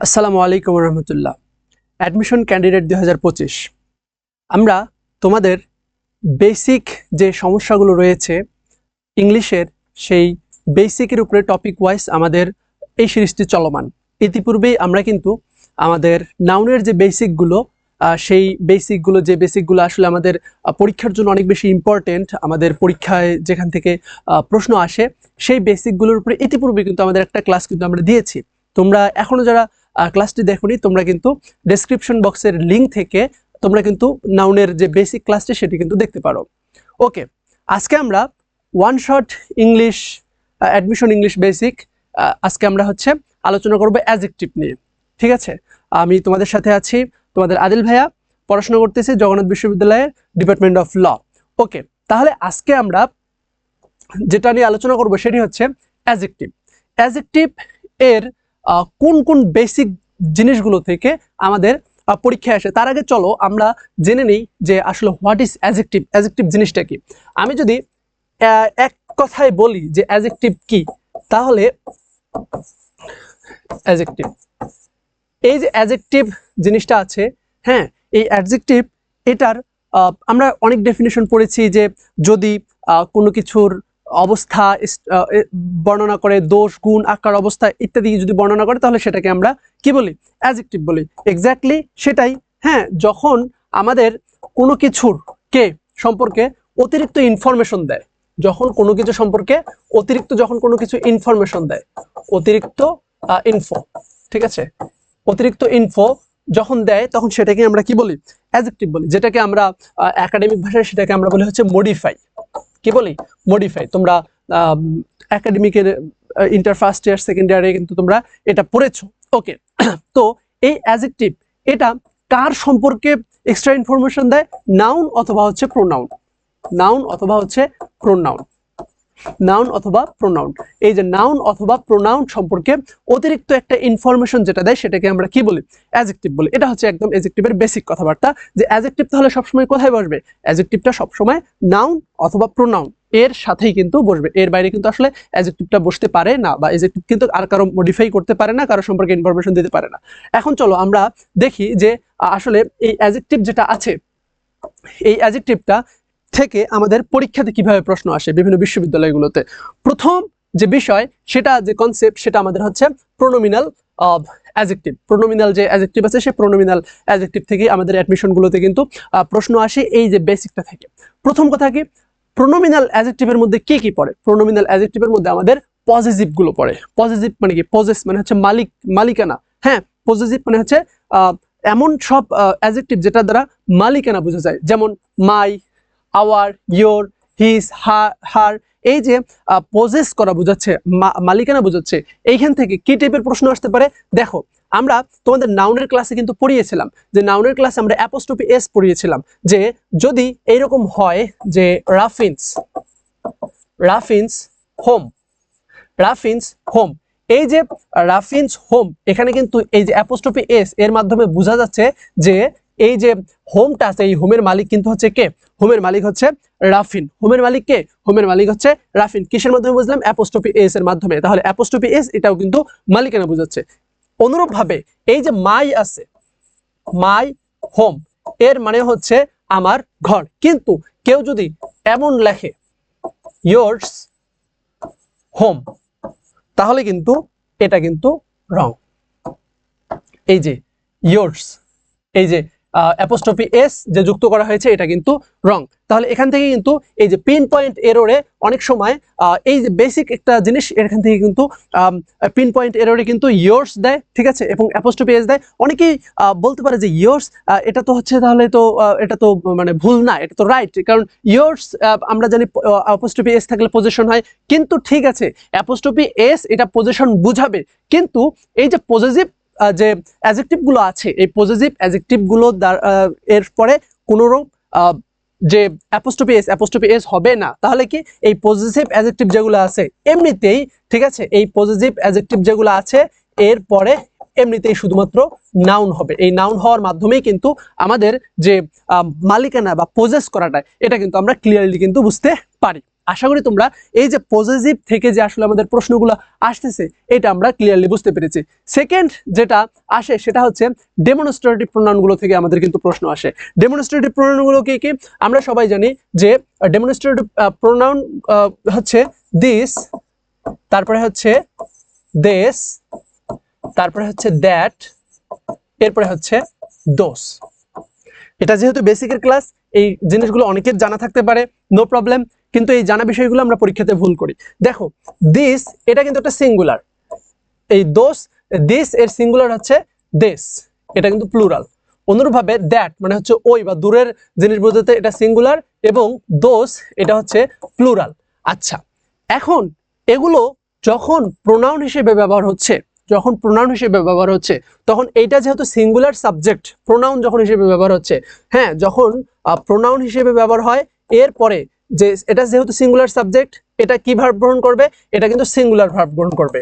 আসসালামু আলাইকুম রহমতুল্লাহ। Admission candidate 2025 আমরা তোমাদের বেসিক যে সমস্যাগুলো রয়েছে ইংলিশের সেই বেসিকের উপরে টপিক ওয়াইজ আমাদের এই সিরিজটি চলমান। ইতিপূর্বেই আমরা কিন্তু আমাদের নাউনের যে বেসিকগুলো সেই বেসিকগুলো আসলে আমাদের পরীক্ষার জন্য অনেক বেশি ইম্পর্টেন্ট, আমাদের পরীক্ষায় যেখান থেকে প্রশ্ন আসে সেই বেসিকগুলোর উপরে ইতিপূর্বে কিন্তু আমাদের একটা ক্লাস কিন্তু আমরা দিয়েছি। তোমরা এখনও যারা ক্লাসটি দেখোনি তোমরা কিন্তু ডেসক্রিপশন বক্সের লিঙ্ক থেকে তোমরা কিন্তু নাউনের যে বেসিক ক্লাসটি সেটি কিন্তু দেখতে পারো। ওকে, আজকে আমরা one shot English admission English basic আজকে আমরা আলোচনা করব অ্যাডজেক্টিভ নিয়ে। ঠিক আছে, আমি তোমাদের সাথে আছি, তোমাদের আদিল ভাইয়া, পড়াশোনা করতেছি জগন্নাথ বিশ্ববিদ্যালয়ের ডিপার্টমেন্ট অফ ল। ওকে, তাহলে আজকে আমরা যেটা নিয়ে আলোচনা করব সেটি হচ্ছে অ্যাডজেক্টিভ। অ্যাডজেক্টিভ এর কোন কোন বেসিক জিনিসগুলো থেকে আমাদের পরীক্ষায় আসে। তার আগে চলো আমরা জেনে নিই যে আসলে হোয়াট ইজ অ্যাডজেক্টিভ। অ্যাডজেক্টিভ জিনিসটা কি? আমি যদি এক কথায় বলি যে অ্যাডজেক্টিভ কি, তাহলে অ্যাডজেক্টিভ, এই যে অ্যাডজেক্টিভ জিনিসটা আছে, হ্যাঁ, এই অ্যাডজেক্টিভ এটার আমরা অনেক ডেফিনেশন পড়েছি যে যদি কোনো কিছুর অবস্থা বর্ণনা করে, দোষ, গুণ, আকার, অবস্থা ইত্যাদি যদি বর্ণনা করে তাহলে সেটাকে আমরা কি বলি? অ্যাডজেক্টিভ বলি। এক্স্যাক্টলি সেটাই। হ্যাঁ, যখন আমাদের কোনো কিছুর সম্পর্কে অতিরিক্ত ইনফরমেশন দেয়, যখন কোনো কিছু সম্পর্কে যখন কোনো কিছু ইনফরমেশন দেয়, অতিরিক্ত ইনফো, ঠিক আছে, অতিরিক্ত ইনফো যখন দেয় তখন সেটাকে আমরা কি বলি? অ্যাডজেক্টিভ বলি। যেটাকে আমরা একাডেমিক ভাষায় সেটাকে আমরা বলি মডিফাই। কি বলি? মডিফাই। তোমরা একাডেমিকের ইন্টার ফার্স্ট ইয়ার সেকেন্ড ইয়ারে কিন্তু তোমরা এটা পড়েছো। ওকে, তো এই অ্যাডজেক্টিভ এটা কার সম্পর্কে এক্সট্রা ইনফরমেশন দেয়? নাউন অথবা প্রোনাউন। নাউন অথবা প্রোনাউন। নাউন অথবা প্রোনাউন। এই যে নাউন অথবা প্রোনাউন সম্পর্কে অতিরিক্ত একটা ইনফরমেশন যেটা দেয় সেটাকে আমরা কি বলি? অ্যাডজেক্টিভ বলি। এটা হচ্ছে একদম অ্যাডজেক্টিভের বেসিক কথাবার্তা, যে অ্যাডজেক্টিভ তাহলে সবসময় কোথায় বসবে? অ্যাডজেক্টিভটা সবসময় নাউন অথবা প্রোনাউন এর সাথেই কিন্তু বসবে। এর বাইরে কিন্তু আসলে অ্যাডজেক্টিভটা বসতে পারে না, বা অ্যাডজেক্টিভ কিন্তু আর কারো মডিফাই করতে পারে না, কারো সম্পর্কে ইনফরমেশন দিতে পারে না। এখন চলো আমরা দেখি যে আসলে এই অ্যাডজেক্টিভ যেটা আছে, এই অ্যাডজেক্টিভটা থেকে আমাদের পরীক্ষাতে কিভাবে প্রশ্ন আসে বিভিন্ন বিশ্ববিদ্যালয়গুলোতে। প্রথম যে বিষয়, সেটা যে কনসেপ্ট, সেটা আমাদের প্রোনোমিনাল অ্যাডজেক্টিভ। প্রোনোমিনাল যে অ্যাডজেক্টিভ আছে সেই প্রোনোমিনাল অ্যাডজেক্টিভ থেকে আমাদের অ্যাডমিশনগুলোতে কিন্তু প্রশ্ন আসে এই যে বেসিকটা থেকে। প্রথম কথা কি, প্রোনোমিনাল অ্যাডজেক্টিভের মধ্যে কি কি পড়ে? প্রোনোমিনাল অ্যাডজেক্টিভের মধ্যে আমাদের পজেসিভ গুলো পড়ে। পজেসিভ মানে কি? পজেস মানে মালিক, মালিকানা। হ্যাঁ, পজেসিভ মানে এমন সব অ্যাডজেক্টিভ যেটা দ্বারা মালিকানা বোঝা যায়, যেমন মাই, আওয়ার, ইয়োর, হিজ, হার। এই যে পজেস করা বোঝাচ্ছে, মালিকানা বোঝাচ্ছে, এইখান থেকে কি টাইপের প্রশ্ন আসতে পারে? দেখো, আমরা তোমাদের নাউনের ক্লাসে কিন্তু পড়িয়েছিলাম যে নাউনের ক্লাসে আমরা অ্যাপোস্ট্রফি এস পড়িয়েছিলাম, যে যদি এইরকম হয় যে রাফিনস হোম, রাফিনস হোম, এই যে রাফিনস হোম, এখানে কিন্তু এই যে অ্যাপোস্ট্রফি এস এর মাধ্যমে বোঝা যাচ্ছে যে এই যে হোমটা আছে, এই হোমের মালিক কিন্তু কে? হোমের মালিক রাফিন। হোমের মালিক কে? হোমের মালিক রাফিন। কিসের মাধ্যমে বুঝলাম? অ্যাপোস্ট্রফি এস এর মাধ্যমে। তাহলে অ্যাপোস্ট্রফি এস এটাও কিন্তু মালিকানা বোঝাচ্ছে। অনুরূপ ভাবে এই যে মাই আছে, মাই হোম, এর মানে আমার ঘর। কিন্তু কেউ যদি এমন লেখে yours হোম, তাহলে কিন্তু এটা কিন্তু রং। এই যে yours, এই যে অ্যাপোস্ট্রফি এস যে যুক্ত করা হয়েছে এটা কিন্তু রং। তাহলে এখান থেকে কিন্তু এই যে পিন পয়েন্ট এররে অনেক সময় এই যে বেসিক একটা জিনিস, এখান থেকে কিন্তু পিন পয়েন্ট এররে কিন্তু yours দেয়, ঠিক আছে, এবং অ্যাপোস্ট্রফি এস দেয়। অনেকেই বলতে পারে যে yours এটা তো তাহলে তো এটা তো মানে ভুল না, এটা তো রাইট, কারণ yours আমরা জানি অ্যাপোস্ট্রফি এস থাকলে পজিশন হয়। কিন্তু ঠিক আছে, অ্যাপোস্ট্রফি এস এটা পজিশন বুঝাবে, কিন্তু এই যে পজেসিভ যে অ্যাডজেক্টিভ গুলো আছে, এই পজেসিভ অ্যাডজেক্টিভ গুলো এর পরে কোনোরূপ যে অ্যাপোস্ট্রফি এস হবে না। তাহলে কি এই পজেসিভ অ্যাডজেক্টিভ যেগুলো আছে এমনিতেই, ঠিক আছে, এই পজেসিভ অ্যাডজেক্টিভ যেগুলো আছে এর পরে এমনিতেই শুধুমাত্র নাউন হবে। এই নাউন হওয়ার মাধ্যমেই কিন্তু আমাদের যে মালিকানা বা পজেস করাটা, এটা কিন্তু আমরা ক্লিয়ারলি কিন্তু বুঝতে পারি। আশা করি তোমরা এই যে পজেসিভ থেকে যে আসলে আমাদের প্রশ্নগুলো আসতেছে এটা আমরা ক্লিয়ারলি বুঝতে পেরেছি। সেকেন্ড যেটা আসে সেটা হচ্ছে ডেমনস্ট্রেটিভ প্রোনাউনগুলো থেকে আমাদের কিন্তু প্রশ্ন আসে। ডেমনস্ট্রেটিভ প্রোনাউনগুলো কি কি আমরা সবাই জানি যে ডেমনস্ট্রেটিভ প্রোনাউন হচ্ছে দিস, তারপরে হচ্ছে this, তারপরে হচ্ছে দ্যাট, এরপরে হচ্ছে দোস। এটা যেহেতু বেসিকের ক্লাস এই জিনিসগুলো অনেকের জানা থাকতে পারে, নো প্রবলেম, কিন্তু এই জানা বিষয়গুলো আমরা পরীক্ষাতে ভুল করি। দেখো দিস এটা কিন্তু একটা সিঙ্গুলার, এই দোস দিস এর সিঙ্গুলার হচ্ছে দেশ, এটা কিন্তু প্লুরাল। অনুরূপভাবে দ্যাট মানে হচ্ছে ওই বা দূরের জিনিস বোঝাতে এটা সিঙ্গুলার, এবং দোস এটা হচ্ছে প্লুরাল। আচ্ছা, এখন এগুলো যখন প্রোনাউন হিসেবে ব্যবহার হচ্ছে, যখন প্রোনাউন হিসেবে ব্যবহার হচ্ছে তখন এইটা যেহেতু সিঙ্গুলার সাবজেক্ট, প্রোনাউন যখন হিসেবে ব্যবহার হচ্ছে, হ্যাঁ যখন প্রোনাউন হিসেবে ব্যবহার হয় এরপরে যে এটা যেহেতু সিঙ্গুলার সাবজেক্ট, এটা কি ভার্ব গ্রহণ করবে, এটা কিন্তু সিঙ্গুলার ভার্ব গ্রহণ করবে।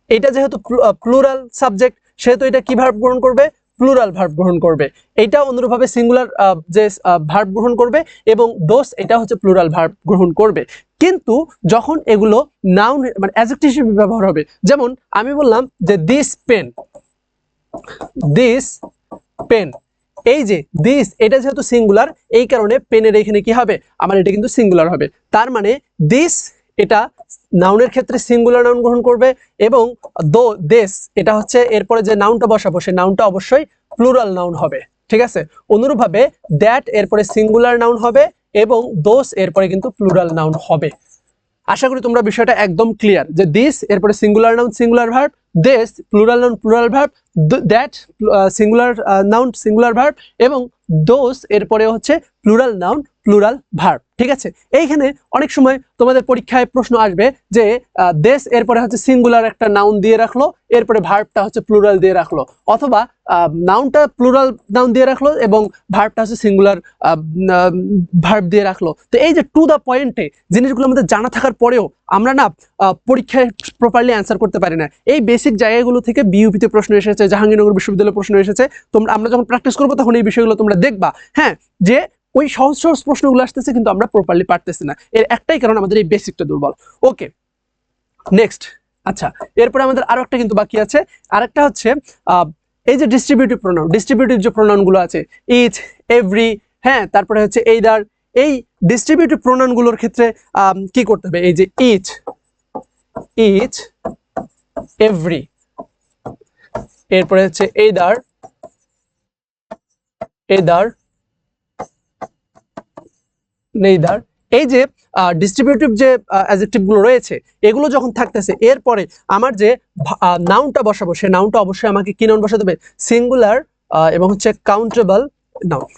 এটা যেহেতু প্লুরাল সাবজেক্ট সেহেতু এটা কি ভার্ব গ্রহণ করবে, প্লুরাল ভার্ব গ্রহণ করবে। এটা অনুরূপভাবে সিঙ্গুলার যে ভার্ব গ্রহণ করবে, এবং দোস এটা হচ্ছে প্লুরাল ভার্ব গ্রহণ করবে। কিন্তু যখন এগুলো নাউন মানে অ্যাডজেক্টিভ হিসেবে ব্যবহার হবে, যেমন আমি বললাম যে দিস পেন, দিস পেন, এই যে দিস এটা যেহেতু সিঙ্গুলার এই কারণে পেনের এখানে কি হবে, আমার এটা কিন্তু সিঙ্গুলার হবে। তার মানে দিস এটা নাউনের ক্ষেত্রে সিঙ্গুলার নাউন গ্রহণ করবে, এবং দেশ এটা হচ্ছে এরপরে যে নাউনটা বসাবো সেই নাউনটা অবশ্যই প্লুরাল নাউন হবে। ঠিক আছে, অনুরূপভাবে দ্যাট এরপরে সিঙ্গুলার নাউন হবে, এবং দোস এরপরে কিন্তু প্লুরাল নাউন হবে। আশা করি তোমরা বিষয়টা একদম ক্লিয়ার যে দিস এরপরে সিঙ্গুলার নাউন সিঙ্গুলার ভার্ব, দেশ plural noun plural verb, that singular noun singular verb, এবং দোস এরপরে হচ্ছে প্লুরাল নাউন প্লুরাল ভার্ব। ঠিক আছে, এইখানে অনেক সময় তোমাদের পরীক্ষায় প্রশ্ন আসবে যে দেশ এরপরে হচ্ছে সিঙ্গুলার একটা নাউন দিয়ে রাখলো, এরপরে ভার্বটা হচ্ছে প্লুরাল দিয়ে রাখলো, অথবা নাউনটা প্লুরাল নাউন দিয়ে রাখলো এবং ভার্বটা হচ্ছে সিঙ্গুলার ভার্ব দিয়ে রাখলো। তো এই যে টু দ্য পয়েন্টে জিনিসগুলো আমাদের জানা থাকার পরেও আমরা না পরীক্ষায় প্রপারলি অ্যান্সার করতে পারি না। এই বেসিক জায়গাগুলো থেকে বিইউপিতে প্রশ্ন এসেছে, জাহাঙ্গীরনগর বিশ্ববিদ্যালয়ে প্রশ্ন এসেছে। আমরা যখন প্র্যাকটিস করবো তখন এই বিষয়গুলো তোমরা দেখবা, হ্যাঁ, যে ওই সহজ সহজ প্রশ্নগুলো আসতেছে কিন্তু আমরা প্রপারলি পারতেছি না। এর একটাই কারণ আমাদের এই বেসিকটা দুর্বল। ওকে, নেক্সট। আচ্ছা, এরপরে আমাদের আরো একটা কিন্তু বাকি আছে। আরেকটা হচ্ছে এই যে ডিস্ট্রিবিউটিভ প্রোনাউন, ডিস্ট্রিবিউটিভ যে প্রোনাউনগুলো আছে ইচ, এভরি, হ্যাঁ, তারপরে হচ্ছে এইদার, এই ডিস্ট্রিবিউটিভ প্রোনাউনগুলোর ক্ষেত্রে কি করতে হবে, এই যে ইচ, ইচ, এভরি, এরপরে হচ্ছে এইদার, এইদার, নেইদার, এই যে ডিস্ট্রিবিউটিভ যে অ্যাডজেক্টিভ গুলো রয়েছে এগুলো যখন থাকতেছে এরপরে আমার যে নাউনটা বসাবো সেই নাউনটা অবশ্যই আমাকে কি নাউন বসাতে হবে, সিঙ্গুলার এবং হচ্ছে countable noun,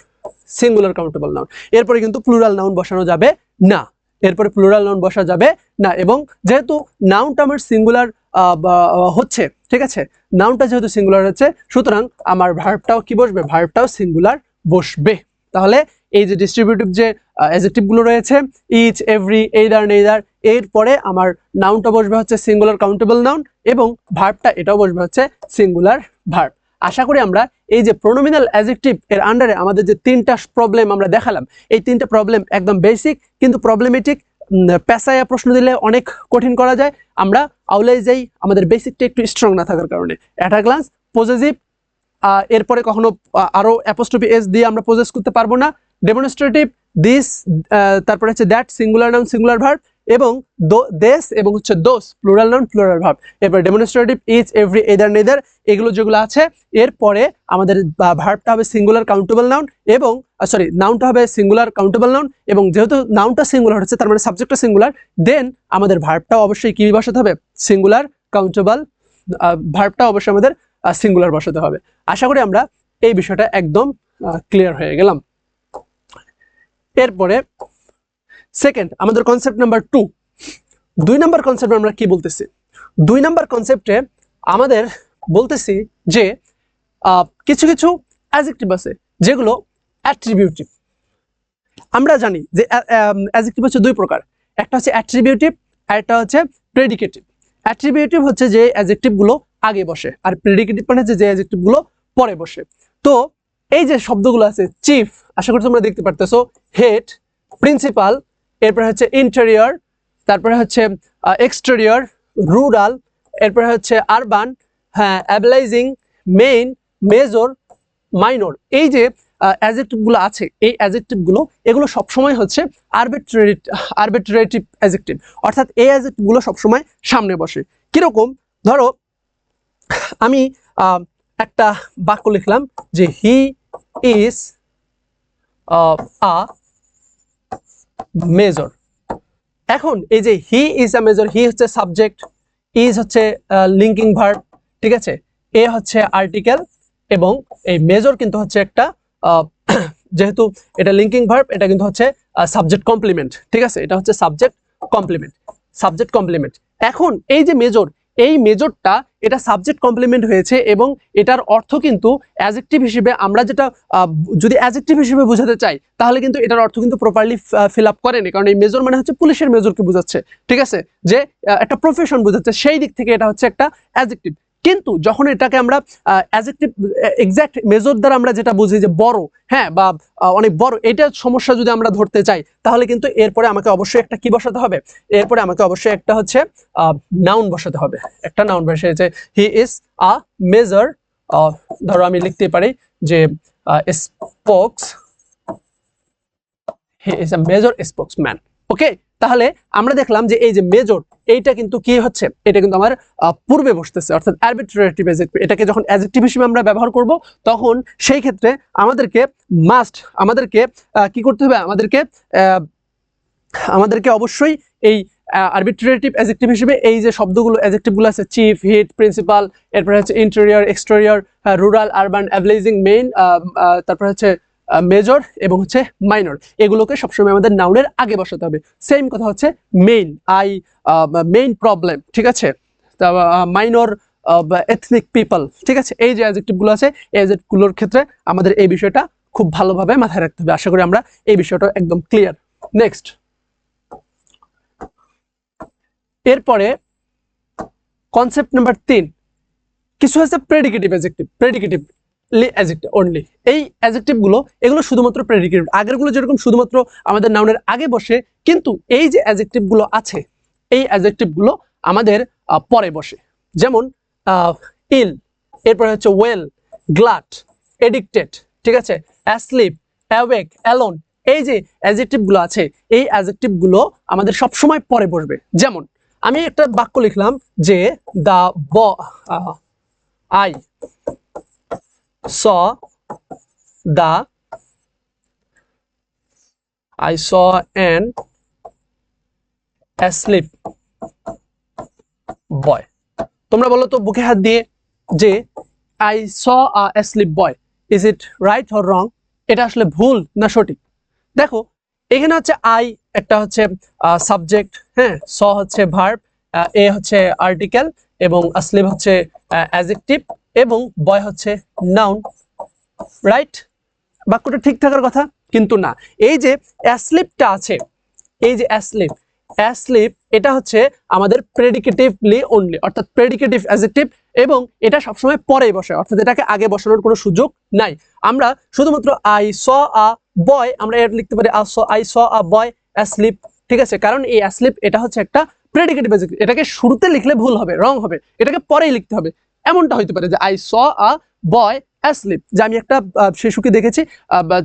singular countable noun. এরপরে কিন্তু প্লুরাল নাউন বসানো যাবে না, এরপরে প্লুরাল নাউন বসা যাবে না। এবং যেহেতু নাউনটা আমার সিঙ্গুলার হচ্ছে, ঠিক আছে, নাউনটা যেহেতু সিঙ্গুলার হচ্ছে সুতরাং আমার ভার্বটাও কি বসবে, ভার্বটাও সিঙ্গুলার বসবে। তাহলে এই যে ডিস্ট্রিবিউটিভ যে অ্যাডজেক্টিভ গুলো রয়েছে ইচ, এভরি, এইদার, নেইদার, এরপরে আমার নাউনটা বসবে হচ্ছে সিঙ্গুলার কাউন্টেবল নাউন, এবং ভার্বটা এটাও বসবে হচ্ছে সিঙ্গুলার ভার্ব। আশা করি আমরা এই যে প্রোনোমিনাল অ্যাডজেক্টিভ এর আন্ডারে আমাদের যে তিনটা প্রবলেম আমরা দেখালাম, এই তিনটা প্রবলেম একদম বেসিক কিন্তু প্রবলেমেটিক, পেশায়া প্রশ্ন দিলে অনেক কঠিন করা যায়। আমরা আউলাই যাই আমাদের বেসিকটা একটু স্ট্রং না থাকার কারণে। অ্যাট আ গ্লান্স পজেসিভ, এরপরে কখনো আরো অ্যাপোস্ট্রফি এস দিয়ে আমরা পজেস করতে পারবো না। ডেমনস্ট্রেটিভ দিস, তারপরে হচ্ছে that singular noun singular verb, এবং দেশ এবং হচ্ছে those plural noun plural verb. এরপর demonstrative each, every, either, neither, এগুলো যেগুলো আছে এরপরে আমাদের ভার্বটা হবে সিঙ্গুলার কাউন্টেবল নাউন, এবং সরি নাউনটা হবে সিঙ্গুলার কাউন্টেবল নাউন, এবং যেহেতু নাউনটা সিঙ্গুলার হচ্ছে তার মানে সাবজেক্টটা সিঙ্গুলার, দেন আমাদের ভার্বটাও অবশ্যই কি বসাতে হবে, সিঙ্গুলার কাউন্টেবল, ভার্বটা অবশ্যই আমাদের সিঙ্গুলার বসাতে হবে। আশা করি আমরা এই বিষয়টা একদম ক্লিয়ার হয়ে গেলাম। এরপরে সেকেন্ড আমাদের কনসেপ্ট নাম্বার 2, 2 নাম্বার কনসেপ্টে আমরা কি বলতেছি, 2 নাম্বার কনসেপ্টে আমাদের বলতেছি যে কিছু কিছু অ্যাডজেক্টিভ আছে যেগুলো অ্যাট্রিবিউটিভ। আমরা জানি যে অ্যাডজেক্টিভ হচ্ছে 2 প্রকার, একটা হচ্ছে অ্যাট্রিবিউটিভ আর একটা হচ্ছে প্রেডিকেটিভ। অ্যাট্রিবিউটিভ হচ্ছে যে অ্যাডজেক্টিভ গুলো আগে বসে, আর প্রেডিকেটিভ মানে হচ্ছে যে অ্যাডজেক্টিভ গুলো পরে বসে। তো এই যে শব্দগুলো আছে চিফ, আশা করি তোমরা দেখতে পারতেছো, হেড, প্রিন্সিপাল, এরপর হচ্ছে ইন্টেরিয়র, তারপরে হচ্ছে এক্সটেরিয়র, রুরাল, এরপরে হচ্ছে আরবান, হ্যাঁ, অ্যাবলাইজিং, মেইন, মেজর, মাইনর। এই যে অ্যাডজেক্টিভগুলো আছে, এই অ্যাডজেক্টিভগুলো এগুলো সবসময় হচ্ছে আরবিট্রেটিভ অ্যাডজেক্টিভ, অর্থাৎ এই অ্যাডজেক্টিভগুলো সবসময় সামনে বসে। কিরকম, ধরো আমি একটা বাক্য লিখলাম যে হি ইজ আ মেজর। এখন এই যে হি ইজ আ মেজর, হি হচ্ছে সাবজেক্ট, ইজ হচ্ছে লিঙ্কিং ভার্ব, ঠিক আছে, এ হচ্ছে আর্টিকেল, এবং এই মেজর কিন্তু হচ্ছে একটা যেহেতু এটা লিঙ্কিং ভার্ব, এটা কিন্তু হচ্ছে সাবজেক্ট কমপ্লিমেন্ট, ঠিক আছে, এটা হচ্ছে সাবজেক্ট কমপ্লিমেন্ট। এখন এই যে মেজর, এই মেজরটা এটা সাবজেক্ট কমপ্লিমেন্ট হয়েছে, এবং এটার অর্থ কিন্তু অ্যাডজেক্টিভ হিসেবে আমরা যেটা যদি অ্যাডজেক্টিভ হিসেবে বোঝাতে চাই, তাহলে কিন্তু এটার অর্থ কিন্তু প্রপারলি ফিল আপ করেনি, কারণ এই মেজর মানে হচ্ছে পুলিশের মেজরকে বোঝাচ্ছে, ঠিক আছে, যে একটা প্রফেশন বোঝাচ্ছে, সেই দিক থেকে এটা হচ্ছে একটা অ্যাডজেক্টিভ। কিন্তু যখন এটাকে আমরা অ্যাডজেক্টিভ এক্সাক্ট মেজর দ্বারা আমরা যেটা বুঝি যে বড়, হ্যাঁ, বা অনেক বড়, এটা সমস্যা যদি আমরা ধরতে চাই, তাহলে কিন্তু এরপরে আমাকে অবশ্যই একটা কি বসাতে হবে, এরপরে আমাকে অবশ্যই একটা হচ্ছে নাউন বসাতে হবে, একটা নাউন বসিয়েছে হি ইজ আ মেজর, ধরো আমি লিখতে পারি যে spokes, he is a major spokesman. Okay, তাহলে আমরা দেখলাম যে এই যে মেজর, এইটা কিন্তু কি হচ্ছে, এটা কিন্তু আমার পূর্বে বসতেছে, অর্থাৎ আরবিট্রেটিভ অ্যাডজেক্টিভ। এটাকে যখন অ্যাডজেক্টিভ হিসেবে আমরা ব্যবহার করব, তখন সেই ক্ষেত্রে আমাদেরকে কি করতে হবে, আমাদেরকে অবশ্যই এই আরবিট্রেটিভ অ্যাডজেক্টিভ হিসেবে এই যে শব্দগুলো অ্যাডজেক্টিভগুলো আছে, চিফ, হিট, প্রিন্সিপাল, এরপরে হচ্ছে ইন্টেরিয়র, এক্সটেরিয়র, রুরাল, আরবান, অ্যাবলাইজিং, মেইন, তারপরে হচ্ছে মেজর এবং হচ্ছে মাইনর, এগুলোকে সবসময় আমাদের নাউনের আগে বসাতে হবে। সেম কথা হচ্ছে মেইন, মেইন প্রবলেম, ঠিক আছে, মাইনর এথনিক পিপল, ঠিক আছে, এই যে অ্যাডজেক্টিভগুলো আছে, এই অ্যাডজেক্টিভগুলোর ক্ষেত্রে আমাদের এই বিষয়টা খুব ভালোভাবে মাথায় রাখতে হবে। আশা করি আমরা এই বিষয়টা একদম ক্লিয়ার। নেক্সট, এরপরে কনসেপ্ট নাম্বার 3, কিছু আছে প্রেডিকেটিভ অ্যাডজেক্টিভ, অ্যাডজেক্টিভ অনলি। এই অ্যাডজেক্টিভগুলো এগুলো শুধুমাত্র প্রেডিকেটিভ, আগেরগুলো যেরকম শুধুমাত্র আমাদের নাউনের আগে বসে, কিন্তু এই যে অ্যাডজেক্টিভগুলো আছে, এই অ্যাডজেক্টিভগুলো আমাদের পরে বসে। যেমন ইল, এরপরে হচ্ছে ওয়েল, গ্লাড, এডিক্টেড, ঠিক আছে, অ্যাসলিপ, অ্যাওয়েক, অ্যালোন, এই যে অ্যাডজেক্টিভগুলো আছে, এই অ্যাডজেক্টিভগুলো আমাদের সবসময় পরে বসবে। যেমন আমি একটা বাক্য লিখলাম যে I saw an asleep boy। তোমরা বলো তো বুকে হাত দিয়ে যে I saw a asleep boy, is it right or wrong? এটা আসলে ভুল না সঠিক? দেখো এখানে হচ্ছে আই একটা হচ্ছে সাবজেক্ট, হ্যাঁ, স হচ্ছে ভার্ব, এ হচ্ছে আর্টিকেল, এবং আসলিপ হচ্ছে অ্যাডজেক্টিভ, এবং বয় হচ্ছে নাউন, রাইট? বাক্যটা ঠিক থাকার কথা, কিন্তু না। এই যে অ্যাসলিপটা আছে, এই যে অ্যাসলিপ এটা হচ্ছে আমাদের প্রেডিকেটিভলি অনলি, অর্থাৎ প্রেডিকেটিভ অ্যাডজেক্টিভ, এবং এটা সবসময় পরেই বসে, অর্থাৎ এটাকে আগে বসানোর কোনো সুযোগ নাই। আমরা শুধুমাত্র আই স আ বয়, আমরা এটা লিখতে পারি I saw a boy asleep, ঠিক আছে, কারণ এই অ্যাসলিপ এটা হচ্ছে একটা প্রেডিকেটিভ অ্যাডজেক্টিভ, এটাকে শুরুতে লিখলে ভুল হবে, রং হবে, এটাকে পরেই লিখতে হবে। এমনটা হইতে পারে যে I saw a boy asleep, যে আমি একটা শিশুকে দেখেছি,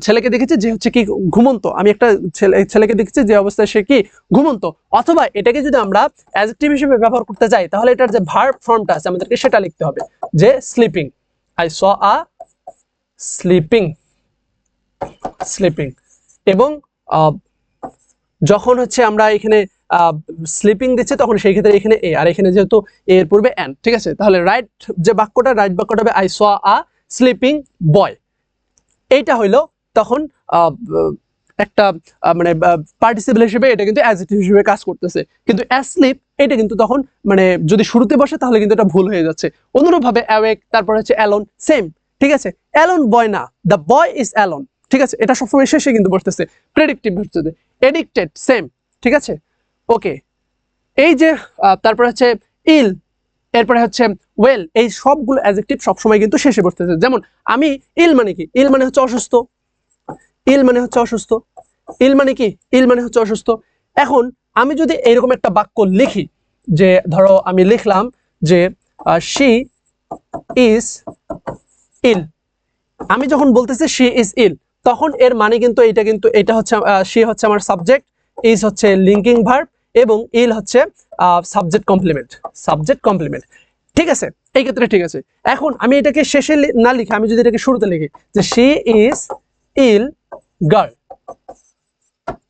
ছেলেকে দেখেছি যে হচ্ছে কি ঘুমন্ত, আমি একটা ছেলেকে দেখেছি যে অবস্থায় সে কি ঘুমন্ত। অথবা এটাকে যদি আমরা অ্যাডজেক্টিভ হিসেবে ব্যবহার করতে চাই, তাহলে এটার যে ভার্ব ফর্মটা আছে আমাদেরকে সেটা লিখতে হবে, যে sleeping, I saw a sleeping. এবং যখন হচ্ছে আমরা এখানে স্লিপিং দিচ্ছে, তখন সেই ক্ষেত্রে এখানে এ, আর এখানে যেহেতু এর পূর্বে এন, ঠিক আছে, তাহলে রাইট বাক্যটা হবে আই স আ স্লিপিং বয়। এইটা হইলো তখন একটা মানে পার্টিসিপল হিসেবে এটা কিন্তু অ্যাডজেক্টিভ হিসেবে কাজ করতেছে, কিন্তু অ্যাসলিপ এটা কিন্তু তখন মানে যদি শুরুতে বসে তাহলে কিন্তু এটা ভুল হয়ে যাচ্ছে। অনুরূপভাবে অ্যাওয়েক, তারপর হচ্ছে অ্যালোন, সেম, ঠিক আছে, অ্যালোন বয় না, দ্য বয় ইজ অ্যালোন, ঠিক আছে, এটা সবসময় শেষে কিন্তু বসতেছে, প্রেডিক্টিভ হচ্ছে। এডিক্টেড, সেম, ঠিক আছে, ওকে। এই যে তারপর হচ্ছে ইল, এরপরে হচ্ছে ওয়েল, এই সবগুলো অ্যাডজেক্টিভ সবসময় কিন্তু শেষে বসতেছে। যেমন আমি ইল মানে কি, ইল মানে হচ্ছে অসুস্থ, ইল মানে হচ্ছে অসুস্থ, ইল মানে কি, ইল মানে হচ্ছে অসুস্থ। এখন আমি যদি এরকম একটা বাক্য লিখি, যে ধরো আমি লিখলাম যে শি ইজ ইল, আমি যখন বলতেছি শি ইজ ইল, তখন এর মানে কিন্তু এটা হচ্ছে শি হচ্ছে আমার সাবজেক্ট, ইজ হচ্ছে লিঙ্কিং ভার্ব এবং ইল হচ্ছে সাবজেক্ট কমপ্লিমেন্ট। ঠিক আছে, এই ক্ষেত্রে ঠিক আছে। এখন আমি এটাকে শেষে না লিখে আমি যদি এটাকে শুরুতে লিখি যে শি ইজ ইল গার্ল,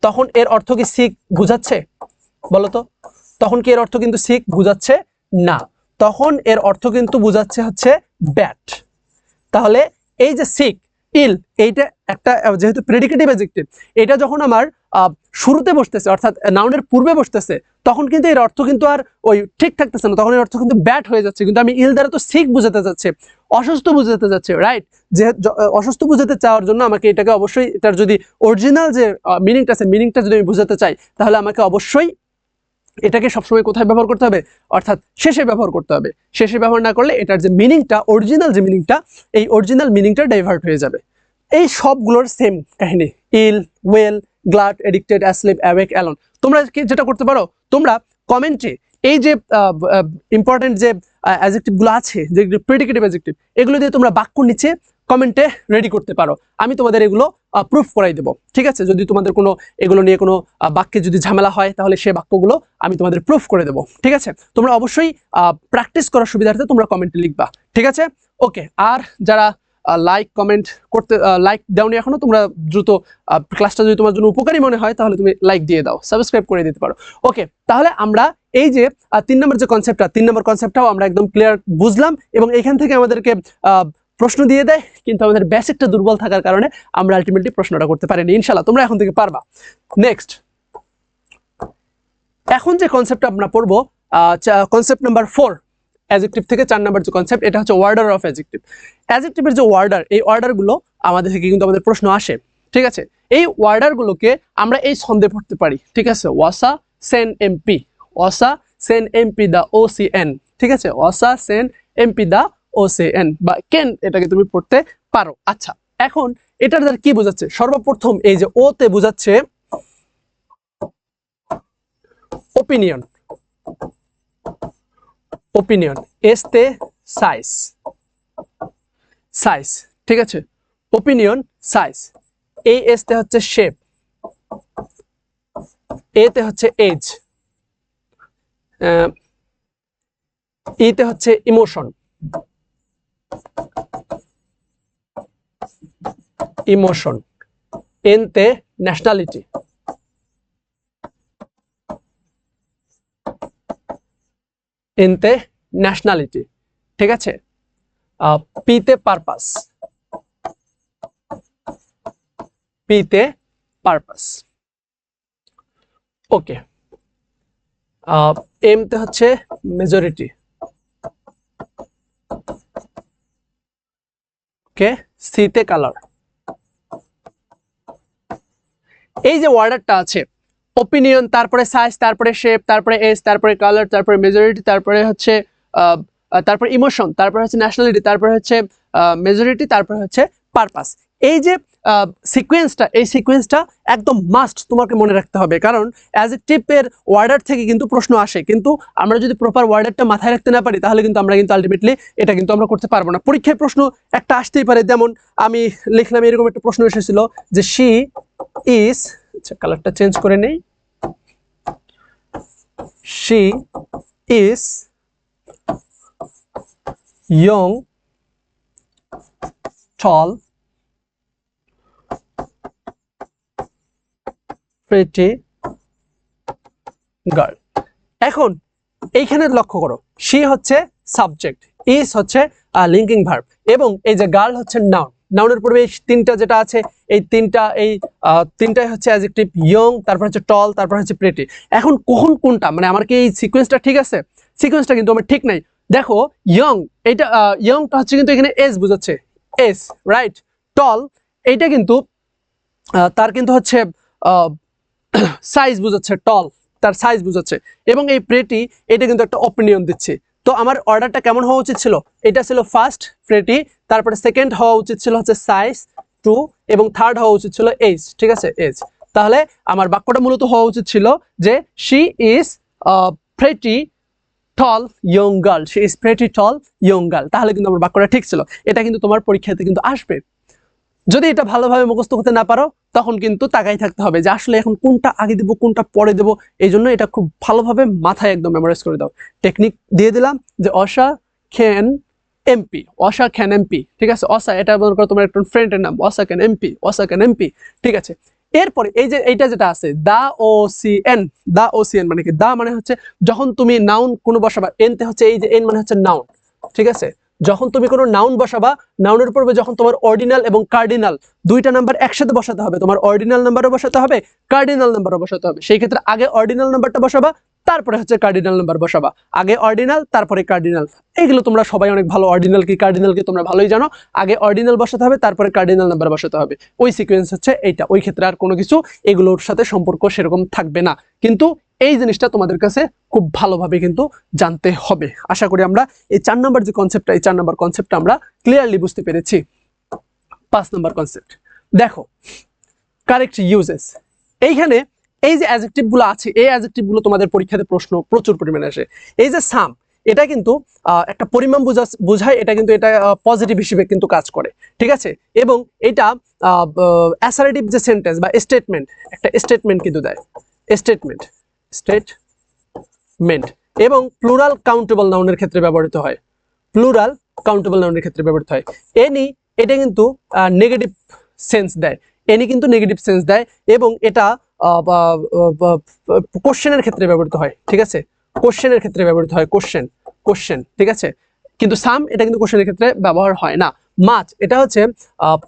তখন এর অর্থ কি সিক বুঝাচ্ছে? বলতো, তখন কি এর অর্থ কিন্তু সিক বুঝাচ্ছে না, তখন এর অর্থ কিন্তু বুঝাচ্ছে হচ্ছে ব্যাড। তাহলে এই যে সিক, ইল, এইটা একটা যেহেতু প্রেডিকেটিভ অ্যাডজেক্টিভ, এটা যখন আমার শুরুতে বসতেছে অর্থাৎ নাউনের পূর্বে বসতেছে, তখন কিন্তু এর অর্থ কিন্তু আর ওই ঠিক থাকতেছে না, তখন এর অর্থ কিন্তু ব্যাড হয়ে যাচ্ছে। কিন্তু আমি ইল দ্বারা তো সিক বোঝাতে যাচ্ছে, অসুস্থ বোঝাতে যাচ্ছে, রাইট? যে অসুস্থ বোঝাতে চাওয়ার জন্য আমাকে এটাকে অবশ্যই এটার যদি অরিজিনাল যে মিনিংটা আছে, মিনিংটা যদি আমি বোঝাতে চাই, তাহলে আমাকে অবশ্যই এটাকে সবসময় কোথায় ব্যবহার করতে হবে? অর্থাৎ শেষে ব্যবহার করতে হবে। শেষে ব্যবহার না করলে এটার যে মিনিংটা, অরিজিনাল যে মিনিংটা, এই অরিজিনাল মিনিংটা ডাইভার্ট হয়ে যাবে। এই সবগুলোর সেম কাহিনী, ill, well, glad, addicted, asleep, awake, alone. তোমরা যেটা করতে পারো, তোমরা কমেন্টে এই যে ইম্পর্টেন্ট যে অ্যাডজেক্টিভগুলো আছে, যে প্রেডিকেটিভ অ্যাডজেক্টিভ, এগুলো দিয়ে তোমরা বাক্য নিচে কমেন্টে রেডি করতে পারো। আমি তোমাদের এগুলো প্রুফ করাই দেবো, ঠিক আছে? যদি তোমাদের কোনো এগুলো নিয়ে কোনো বাক্যে যদি ঝামেলা হয়, তাহলে সেই বাক্যগুলো আমি তোমাদের প্রুফ করে দেবো, ঠিক আছে? তোমরা অবশ্যই প্র্যাকটিস করার সুবিধার্থে তোমরা কমেন্টে লিখবা, ঠিক আছে? ওকে, আর যারা লাইক কমেন্ট করতে লাইক দাওনি এখনো, তোমরা দ্রুত ক্লাসটা যদি তোমার জন্য উপকারী মনে হয় তাহলে তুমি লাইক দিয়ে দাও, সাবস্ক্রাইব করে দিতে পারো। ওকে, তাহলে আমরা এই যে 3 নম্বর যে কনসেপ্টটা, 3 নম্বর কনসেপ্টটাও আমরা একদম ক্লিয়ার বুঝলাম, এবং এখান থেকে আমাদেরকে প্রশ্ন দিয়ে দেয়, কিন্তু আমাদের বেসিকটা দুর্বল থাকার কারণে আমরা আলটিমেটলি প্রশ্নটা করতে পারিনি। ইনশাআল্লাহ তোমরা এখন থেকে পারবা। নেক্সট, এখন যে কনসেপ্টটা আমরা পড়বো, কনসেপ্ট নাম্বার 4, অ্যাডজেক্টিভ থেকে 4 নাম্বার যে কনসেপ্ট, এটা হচ্ছে ওয়ার্ডার অফ অ্যাডজেক্টিভ। অ্যাডজেক্টিভের যে ওয়ার্ডার, এই ওয়ার্ডারগুলো আমাদের থেকে কিন্তু আমাদের প্রশ্ন আসে, ঠিক আছে? এই ওয়ার্ডারগুলোকে আমরা এই ছন্দে পড়তে পারি, ঠিক আছে? ওয়াসা সেন এমপি, ওয়াসা সেন এমপি দা ওসিএন, ঠিক আছে? ওয়াসা সেন এমপি দা ওসিএন বা কেন, এটাকে তুমি পড়তে পারো। আচ্ছা, এখন এটার দ্বারা কি বোঝাচ্ছে? সর্বপ্রথম এই যে ও তে বোঝাচ্ছে ওপিনিয়ন, ওপিনিয়ন, এসতে সাইজ, সাইজ, ঠিক আছে? Opinion, size. এই এসতে হচ্ছে শেপ, এতে হচ্ছে এজ, ইতে হচ্ছে ইমোশন, ইমোশন, এনতে ন্যাশনালিটি, এনতে ন্যাশনালিটি, ঠিক আছে? পিতে পারপাস, পিতে পারপাস। ওকে, এমতে হচ্ছে মেজরিটি, ওকে, সিতে কালার। এই যে ওয়ার্ডারটা আছে, ওপিনিয়ন, তারপরে সাইজ, তারপরে শেপ, তারপরে এজ, তারপরে কালার, তারপরে মেজরিটি, তারপরে হচ্ছে তারপরে ইমোশন, তারপরে হচ্ছে ন্যাশনালিটি, তারপরে হচ্ছে মেজরিটি, তারপরে হচ্ছে পারপাস। এই যে সিকোয়েন্সটা, এই সিকোয়েন্সটা একদম মাস্ট তোমাকে মনে রাখতে হবে, কারণ অ্যাডজেক্টিভের ওয়ার্ডার থেকে কিন্তু প্রশ্ন আসে, কিন্তু আমরা যদি প্রপার ওয়ার্ডারটা মাথায় রাখতে না পারি, তাহলে কিন্তু আমরা কিন্তু আলটিমেটলি এটা কিন্তু আমরা করতে পারবো না। পরীক্ষায় প্রশ্ন একটা আসতেই পারে, যেমন আমি লিখলাম, এরকম একটা প্রশ্ন এসেছিল যে শি ইজ, আচ্ছা কালারটা চেঞ্জ করে নেই, she is young, tall, pretty girl। এখন এইখানে লক্ষ্য করো, she হচ্ছে সাবজেক্ট, is হচ্ছে লিঙ্কিং ভার্ব, এবং এই যে গার্ল হচ্ছে নাউন। নাউনের পূর্বে এই তিনটা যেটা আছে, এই তিনটাই হচ্ছে অ্যাডজেক্টিভ, ইয়ং, তারপর হচ্ছে টল, তারপর হচ্ছে প্রেটি। এখন কখন কোনটা, মানে আমার কি এই সিকোয়েন্সটা ঠিক আছে? সিকোয়েন্সটা কিন্তু আমার ঠিক নাই। দেখো, ইয়ং, এইটা ইয়ংটা হচ্ছে কিন্তু এখানে এজ বুঝাচ্ছে, এজ, রাইট? টল, এইটা কিন্তু তার কিন্তু হচ্ছে সাইজ বুঝাচ্ছে, টল তার সাইজ বুঝাচ্ছে, এবং এই প্রেটি এটা কিন্তু একটা অপিনিয়ন দিচ্ছে। তো আমার অর্ডারটা কেমন হওয়া উচিত ছিল? এটা ছিল ফার্স্ট প্রেটি, তারপরে সেকেন্ড হওয়া উচিত ছিল হচ্ছে সাইজ 2, এবং থার্ড হওয়া উচিত ছিল এজ, ঠিক আছে? এজ। তাহলে আমার বাক্যটা মূলত হওয়া উচিত ছিল যে she is pretty tall young girl, she is pretty tall young girl. তাহলে কিন্তু আমার বাক্যটা ঠিক ছিল। এটা কিন্তু তোমার পরীক্ষাতে কিন্তু আসবে। যদি এটা ভালোভাবে মুখস্থ করতে না পারো তখন কিন্তু তাকাই থাকতে হবে যে আসলে এখন কোনটা আগে দেবো কোনটা পরে দেবো। এই জন্য এটা খুব ভালোভাবে মাথায় একদম মেমোরাইজ করে দাও। টেকনিক দিয়ে দিলাম যে অসা ক্যান এমপি, অসা ক্যান এমপি, ঠিক আছে। অসা এটা মনে করো তোমার একটা ফ্রেন্ডের নাম, অসা ক্যান এমপি, অসা ক্যান এমপি, ঠিক আছে। এরপরে এই যে এইটা যেটা আছে দা ও সি এন, দা ও সি এন মানে কি? দা মানে হচ্ছে যখন তুমি নাউন কোনো বসাবা, এনতে হচ্ছে এই যে এন মানে হচ্ছে নাউন, ঠিক আছে। যখন তুমি কোনো নাউন বসাবা, নাউনের পূর্বে যখন তোমার অর্ডিনাল এবং কার্ডিনাল দুইটা নাম্বার একসাথে বসাতে হবে, তোমার অর্ডিনাল নাম্বারও বসাতে হবে, কার্ডিনাল নাম্বারও বসাতে হবে। সেই ক্ষেত্রে আগে অর্ডিনাল নাম্বারটা বসাবা, তারপরে হচ্ছে কার্ডিনাল নাম্বার বসাবা। আগে অর্ডিনাল তারপরে কার্ডিনাল। এইগুলো তোমরা সবাই অনেক ভালো, অর্ডিনাল কি কার্ডিনাল কি তোমরা ভালোই জানো। আগে অর্ডিনাল বসাতে হবে, তারপরে কার্ডিনাল নাম্বার বসাতে হবে। ওই সিকোয়েন্স হচ্ছে এইটা। ওই ক্ষেত্রে আর কোনো কিছু এগুলোর সাথে সম্পর্ক সেরকম থাকবে না। কিন্তু এই জিনিসটা তোমাদের কাছে খুব ভালোভাবে কিন্তু জানতে হবে। আশা করি আমরা এই 4 নম্বর যে কনসেপ্টটা, এই 4 নম্বর কনসেপ্টটা আমরা ক্লিয়ারলি বুঝতে পেরেছি। 5 নম্বর কনসেপ্ট দেখো, কারেক্ট ইউজেস। এইখানে এই যে অ্যাডজেক্টিভ গুলো আছে, এই অ্যাডজেক্টিভ গুলো তোমাদের পরীক্ষাতে প্রশ্ন প্রচুর পরিমাণে আসে। এই যে সাম, এটা কিন্তু একটা পরিমাণ বোঝায়, এটা কিন্তু এটা পজিটিভ হিসেবে কিন্তু কাজ করে, ঠিক আছে। এবং এটা অ্যাসারেটিভ যে সেন্টেন্স বা স্টেটমেন্ট, একটা স্টেটমেন্ট কিন্তু দেয়, স্টেটমেন্ট, স্টেটমেন্ট। এবং প্লুরাল কাউন্টেবল নাউনের ক্ষেত্রে ব্যবহৃত হয়, প্লুরাল কাউন্টেবল নাউনের ক্ষেত্রে ব্যবহৃত হয়। এনি, এটা কিন্তু নেগেটিভ সেন্স দেয়, এনি কিন্তু নেগেটিভ সেন্স দেয়। এবং এটা কোশ্চেনের ক্ষেত্রে ব্যবহৃত হয়, ঠিক আছে। কোশ্চেনের ক্ষেত্রে ব্যবহৃত হয়, কোশ্চেন, কোশ্চেন, ঠিক আছে। কিন্তু সাম, এটা কিন্তু কোশ্চেনের ক্ষেত্রে ব্যবহার হয় না। মাচ, এটা হচ্ছে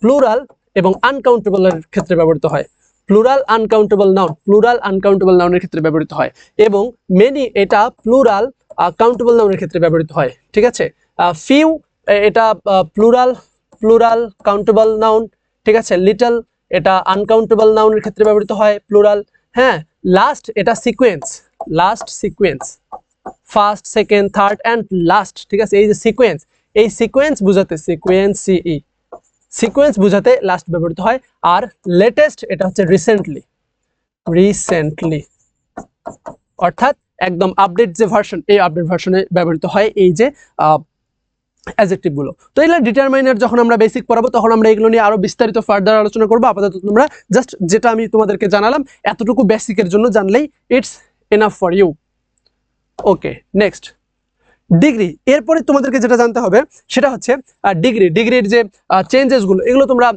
প্লুরাল এবং আনকাউন্টেবলের ক্ষেত্রে ব্যবহৃত হয়, plural uncountable noun, plural uncountable নাউনের ক্ষেত্রে ব্যবহৃত হয়। এবং মেনি, এটা প্লুরাল কাউন্টেবল নাউনের ক্ষেত্রে ব্যবহৃত হয়, ঠিক আছে। ফিউ, এটা প্লুরাল, প্লুরাল কাউন্টেবল নাউন, ঠিক আছে। লিটল, এটা আনকাউন্টেবল নাউনের ক্ষেত্রে ব্যবহৃত হয়, প্লুরাল। হ্যাঁ, লাস্ট, এটা sequence, last sequence, first, second, third and last, ঠিক আছে। এই যে সিকোয়েন্স, এই সিকোয়েন্স বুঝাতে, সিকোয়েন্স, সিই, সিকোয়েন্স বুঝাতে লাস্ট ব্যবহৃত হয়। আর লেটেস্ট, এটা হচ্ছে রিসেন্টলি, রিসেন্টলি, অর্থাৎ একদম আপডেট যে ভার্সন, এই আপডেট ভার্সনে ব্যবহৃত হয় এই যে অ্যাডজেক্টিভ গুলো। তো এগুলো ডিটারমাইনার যখন আমরা বেসিক পড়াবো তখন আমরা এগুলো নিয়ে আরো বিস্তারিত ফার্দার আলোচনা করবো। আপাতত তোমরা জাস্ট যেটা আমি তোমাদেরকে জানালাম এতটুকু বেসিকের জন্য জানলেই it's enough for you. Okay, next degree. এরপরে তোমাদেরকে যেটা জানতে হবে সেটা হচ্ছে ডিগ্রি, ডিগ্রির যে চেঞ্জেস গুলো, এগুলো তোমরা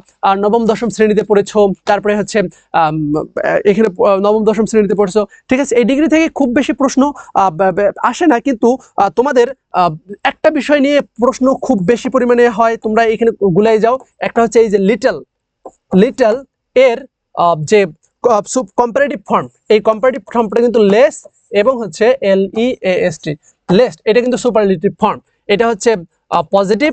নবম দশম শ্রেণীতে পড়েছো। তারপরে হচ্ছে এখানে নবম দশম শ্রেণীতে পড়ছো, ঠিক আছে। এই ডিগ্রি থেকে খুব বেশি প্রশ্ন আসে না, কিন্তু তোমাদের একটা বিষয় নিয়ে প্রশ্ন খুব বেশি পরিমাণে হয়, তোমরা এখানে গুলাই যাও। একটা হচ্ছে এই যে লিটল, লিটল এর যে কম্পারেটিভ ফর্ম, এই কম্পারেটিভ ফর্মটা কিন্তু লেস এবং হচ্ছে LEAST, লেস্ট, এটা কিন্তু সুপারলেটিভ ফর্ম। এটা হচ্ছে পজিটিভ,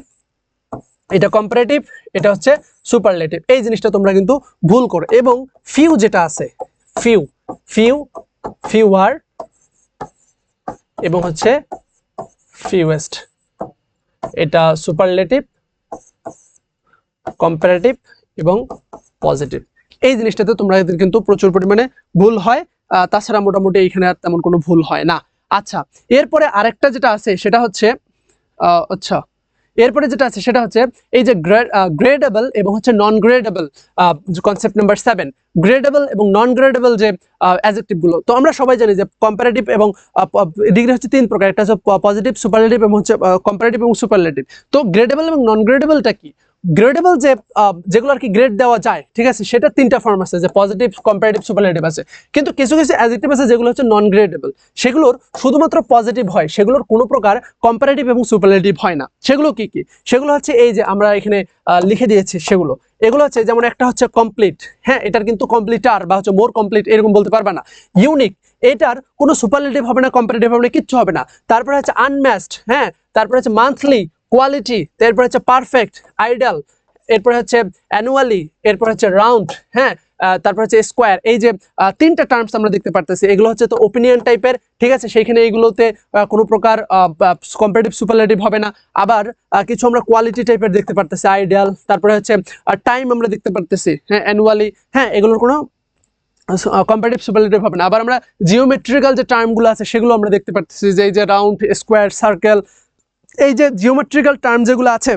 এটা কম্পারেটিভ, এটা হচ্ছে সুপারলেটিভ। এই জিনিসটা তোমরা কিন্তু ভুল করো। এবং ফিউ যেটা আছে, ফিউ, ফিউ, ফিউয়ার এবং হচ্ছে ফিউয়েস্ট, এটা সুপারলেটিভ, কম্পারেটিভ এবং পজিটিভ। এই জিনিসটাতে তোমরা কিন্তু প্রচুর পরিমাণে ভুল হয়, তাছাড়া মোটামুটি এইখানে আর তেমন কোনো ভুল হয় না। আচ্ছা, এরপরে আরেকটা যেটা আছে সেটা হচ্ছে আচ্ছা, এরপরে যেটা আছে সেটা হচ্ছে এই যে গ্রেডেবল এবং হচ্ছে নন গ্রেডেবল, কনসেপ্ট নাম্বার 7, গ্রেডেবল এবং নন গ্রেডেবল যে অ্যাডজেক্টিভ গুলো। তো আমরা সবাই জানি যে কম্পারেটিভ এবং ডিগ্রি হচ্ছে 3 প্রকার, একটা হচ্ছে পজিটিভ, সুপারলেটিভ এবং হচ্ছে কম্পারেটিভ এবং সুপারলেটিভ। তো গ্রেডেবল এবং নন গ্রেডেবলটা কি? গ্রেডেবল যে যেগুলো আর কি গ্রেড দেওয়া যায়, ঠিক আছে, সেটা 3টা ফর্ম আছে, যে পজিটিভ, কম্পারেটিভ, সুপারলেটিভ আছে। কিন্তু কিছু কিছু অ্যাডজেক্টিভ আছে যেগুলো হচ্ছে নন গ্রেডেবল, সেগুলোর শুধুমাত্র পজিটিভ হয়, সেগুলোর কোনো প্রকার কম্পারেটিভ এবং সুপারলেটিভ হয় না। সেগুলো কি কি? সেগুলো হচ্ছে এই যে আমরা এখানে লিখে দিয়েছি সেগুলো। এগুলো হচ্ছে যেমন একটা হচ্ছে কমপ্লিট, হ্যাঁ, এটার কিন্তু কমপ্লিটার বা হচ্ছে মোর কমপ্লিট এরকম বলতে পারবে না। ইউনিক, এটার কোনো সুপারলেটিভ হবে না, কম্পারেটিভ হবে না, কিচ্ছু হবে না। তারপরে হচ্ছে আনম্যাচড, হ্যাঁ, তারপরে হচ্ছে মান্থলি, কোয়ালিটি, এরপর হচ্ছে পারফেক্ট, আইডাল, এরপর হচ্ছে অ্যানুয়ালি, এরপর হচ্ছে রাউন্ড, হ্যাঁ, তারপর হচ্ছে স্কোয়ার। এই যে 3টা টার্মস আমরা দেখতে পারতেছি, এগুলো হচ্ছে তো ওপিনিয়ন টাইপের, ঠিক আছে। সেইখানে এইগুলোতে কোনো প্রকার কম্পারেটিভ সুপারলেটিভ হবে না। আবার কিছু আমরা কোয়ালিটি টাইপের দেখতে পারতেছি, আইডিয়াল, তারপরে হচ্ছে টাইম আমরা দেখতে পারতেছি, হ্যাঁ, অ্যানুয়ালি, হ্যাঁ, এগুলোর কোনো কম্পারেটিভ সুপারলেটিভ হবে না। আবার আমরা জিওমেট্রিক্যাল যে টার্মগুলো আছে সেগুলো আমরা দেখতে পাচ্ছি, যে এই যে রাউন্ড, স্কোয়ার, সার্কেল, এই যে জিওমেট্রিক্যাল টার্ম যেগুলো আছে,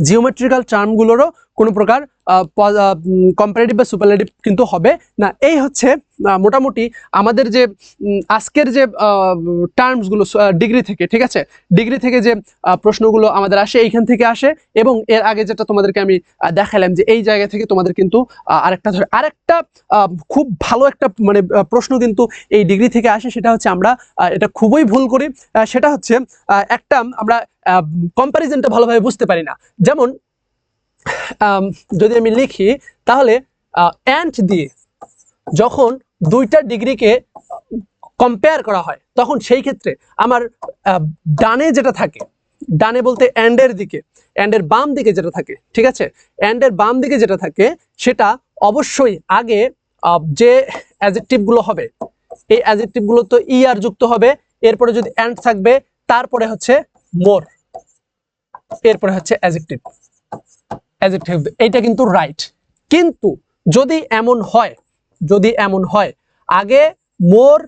জিওমেট্রিক্যাল টার্মগুলোরও কোনো প্রকার কম্পারেটিভ বা সুপারলেটিভ কিন্তু হবে না। এই হচ্ছে মোটামুটি আমাদের যে আজকের যে টার্মসগুলো ডিগ্রি থেকে, ঠিক আছে, ডিগ্রি থেকে যে প্রশ্নগুলো আমাদের আসে এইখান থেকে আসে, এবং এর আগে যেটা তোমাদেরকে আমি দেখালাম যে এই জায়গা থেকে তোমাদের কিন্তু আরেকটা খুব ভালো একটা মানে প্রশ্ন কিন্তু এই ডিগ্রি থেকে আসে। সেটা হচ্ছে আমরা এটা খুবই ভুল করি, সেটা হচ্ছে একটা আমরা কম্প্যারিজনটা ভালোভাবে বুঝতে পারি না। যেমন যদি আমি লিখি তাহলে অ্যান্ড দিয়ে যখন দুইটা ডিগ্রিকে কম্পেয়ার করা হয় তখন সেই ক্ষেত্রে আমার ডানে যেটা থাকে, ডানে বলতে অ্যান্ডের দিকে, অ্যান্ডের বাম দিকে যেটা থাকে, ঠিক আছে, অ্যান্ডের বাম দিকে যেটা থাকে সেটা অবশ্যই আগে যে অ্যাডজেক্টিভগুলো হবে এই অ্যাডজেক্টিভগুলো তো আর যুক্ত হবে, এরপরে যদি অ্যান্ড থাকবে, তারপরে হচ্ছে মোর, এরপরে হচ্ছে অ্যাডজেক্টিভ। এইটা কিন্তু রাইট। কিন্তু যদি এমন হয় আগে মোর,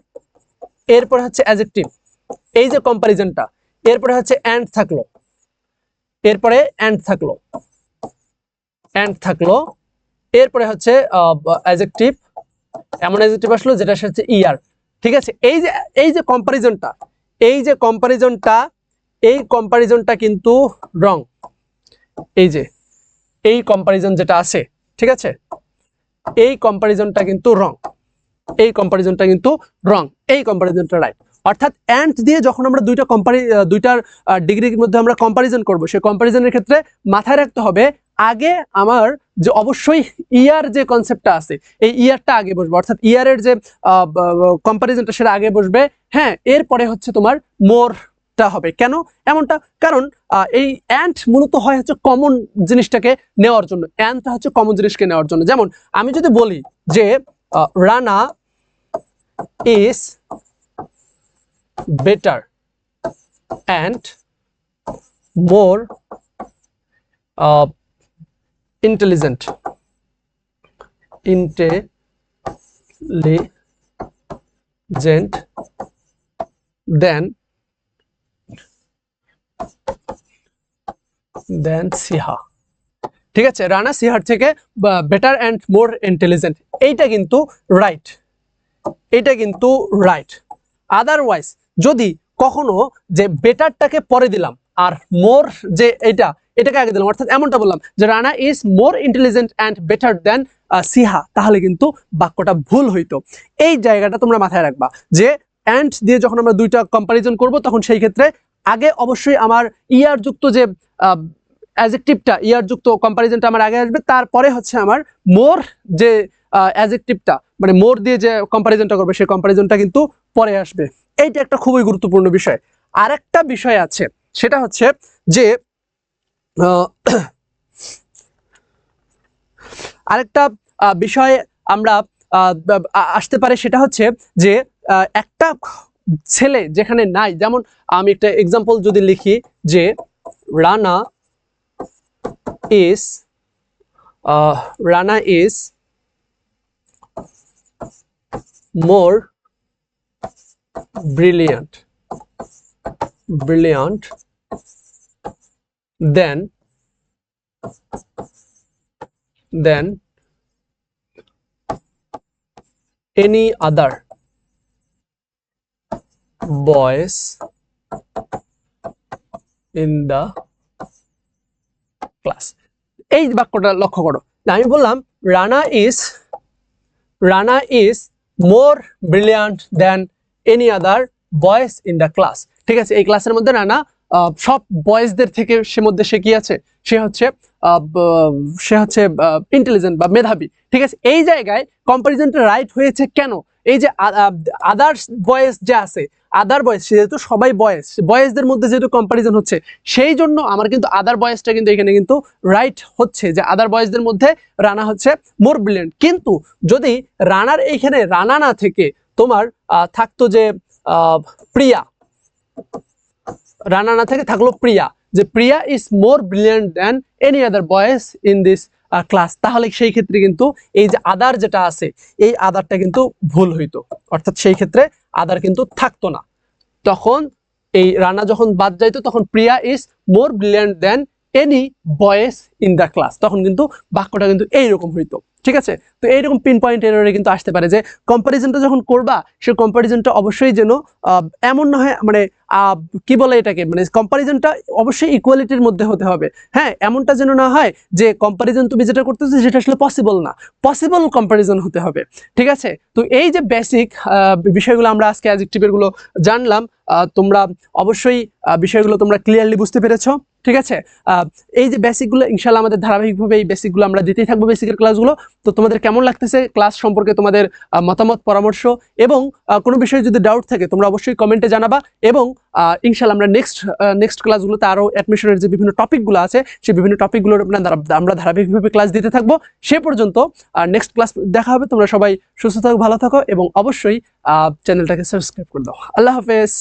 এরপরে হচ্ছে অ্যাডজেক্টিভ, এই যে কম্পারিজনটা, এরপরে হচ্ছে অ্যান্ড থাকলো, এরপরে অ্যান্ড থাকলো, এরপরে হচ্ছে অ্যাডজেক্টিভ, এমন অ্যাডজেক্টিভ আসলো যেটা হচ্ছে ইয়ার, ঠিক আছে। এই যে কম্পারিজনটা, এই কম্পারিজনটা কিন্তু রং। এই যে এই কম্পারিজন যেটা আছে, ঠিক আছে, এই কম্পারিজনটা কিন্তু রং, এই কম্পারিজনটা রাইট। অর্থাৎ অ্যান্ড দিয়ে যখন আমরা দুইটার ডিগ্রির মধ্যে আমরা কম্পারিজন করব, সেই কম্পারিজনের ক্ষেত্রে মাথায় রাখতে হবে আগে আমার যে অবশ্যই ইয়ার যে কনসেপ্টটা আছে এই ইয়ারটা আগে বসবে, অর্থাৎ ইয়ারের যে কম্পারিজনটা সেটা আগে বসবে, হ্যাঁ। এরপরে হচ্ছে তোমার মোরটা হবে। কেন এমনটা? কারণ এই অ্যান্ড মূলত হয় হচ্ছে কমন জিনিসটাকে নেওয়ার জন্য, অ্যান্ডটা হচ্ছে কমন জিনিসকে নেওয়ার জন্য। যেমন আমি যদি বলি যে Rana is better and more intelligent than সিহা, ঠিক আছে, রানা সিহার থেকে বেটার অ্যান্ড মোর ইন্টেলিজেন্ট, এইটা কিন্তু রাইট, এটা কিন্তু রাইট। আদারওয়াইজ যদি কখনো যে বেটারটাকে পরে দিলাম আর মোর যে এটাকে আগে দিলাম, অর্থাৎ এমনটা বললাম যে Rana is more intelligent and better than Siha, তাহলে কিন্তু বাক্যটা ভুল হইতো। এই জায়গাটা তোমরা মাথায় রাখবা যে অ্যান্ড দিয়ে যখন আমরা দুইটা কম্পারিজন করব তখন সেই ক্ষেত্রে আগে অবশ্যই আমার ইয়ার যুক্ত যে অ্যাডজেক্টিভটা, ইয়ার যুক্ত কম্পারিজনটা আমার আগে আসবে, তারপরে হচ্ছে আমার মোর যে অ্যাডজেক্টিভটা মানে মোর দিয়ে যে কম্পারিজনটা করবে সেই কম্পারিজনটা কিন্তু পরে আসবে। এইটা একটা খুবই গুরুত্বপূর্ণ বিষয়। আরেকটা বিষয় আছে, সেটা হচ্ছে যে আরেকটা বিষয় আমরা আসতে পারে, সেটা হচ্ছে যে একটা ছেলে যেখানে নাই, যেমন আমি একটা এক্সাম্পল যদি লিখি যে Rana is more brilliant than any other boys in the class। এই বাক্যটা লক্ষ্য করো, আমি বললাম Rana is more brilliant than any other boys in the class, ঠিক আছে। এই ক্লাসের মধ্যে রানা সব বয়েজদের থেকে সে কি আছে, সে হচ্ছে ইন্টেলিজেন্ট বা মেধাবী, ঠিক আছে। এই জায়গায় কম্পারিজনটা রাইট হয়েছে কেন? এই যে আদার্স বয়েজ যে আছে, আদার বয়েজ যেহেতু সবাই বয়েজদের মধ্যে যেহেতু কম্পারিজন হচ্ছে, সেই জন্য আমার কিন্তু আদার বয়েজটা কিন্তু এখানে কিন্তু রাইট হচ্ছে, যে আদার বয়েজদের মধ্যে রানা হচ্ছে মোর ব্রিলিয়েন্ট। কিন্তু যদি রানার এইখানে রানা না থেকে তোমার থাকতো যে প্রিয়া, রানা না থেকে থাকলো প্রিয়া, যে Priya is more brilliant than any other boys in this class, তাহলে সেই ক্ষেত্রে কিন্তু এই যে আদার যেটা আছে এই আদারটা কিন্তু ভুল হইতো, অর্থাৎ সেই ক্ষেত্রে আদার কিন্তু থাকতো না। তখন এই রানা যখন বাদ যাইতো তখন Priya is more brilliant than any boys in the class, তখন কিন্তু বাক্যটা কিন্তু এইরকম হইতো। ঠিক আছে, তো এইরকম পিন পয়েন্ট এররে কিন্তু আসতে পারে যে কম্পারিজনটা যখন করবা সে কম্পারিজনটা অবশ্যই যেন এমন না হয়, মানে কি বলে এটাকে, মানে কম্পারিজনটা অবশ্যই ইকুয়ালিটির মধ্যে হতে হবে। হ্যাঁ, এমনটা যেন না হয় যে কম্পারিজন তুমি যেটা করতেছো সেটা আসলে পসিবল না, পসিবল কম্পারিজন হতে হবে। ঠিক আছে, তো এই যে বেসিক বিষয়গুলো আমরা আজকে অ্যাডজেক্টিভের গুলো জানলাম, তোমরা অবশ্যই বিষয়গুলো তোমরা ক্লিয়ারলি বুঝতে পেরেছো। ঠিক আছে, এই যে বেসিকগুলো ইনশাআল্লাহ আমাদের ধারাবাহিকভাবে এই বেসিকগুলো আমরা দিতেই থাকবো, বেসিকের ক্লাসগুলো। তো তোমাদের কেমন লাগতেছে ক্লাস সম্পর্কে তোমাদের মতামত, পরামর্শ এবং কোনো বিষয়ে যদি ডাউট থাকে তোমরা অবশ্যই কমেন্টে জানাবা। এবং ইনশাআল্লাহ আমরা নেক্সট ক্লাসগুলোতে আরও অ্যাডমিশনের যে বিভিন্ন টপিকগুলো আছে সেই বিভিন্ন টপিকগুলোর আমরা ধারাবাহিকভাবে ক্লাস দিতে থাকবো। সে পর্যন্ত নেক্সট ক্লাস দেখা হবে। তোমরা সবাই সুস্থ থাকো, ভালো থাকো এবং অবশ্যই চ্যানেলটাকে সাবস্ক্রাইব করে দাও। আল্লাহ হাফেজ।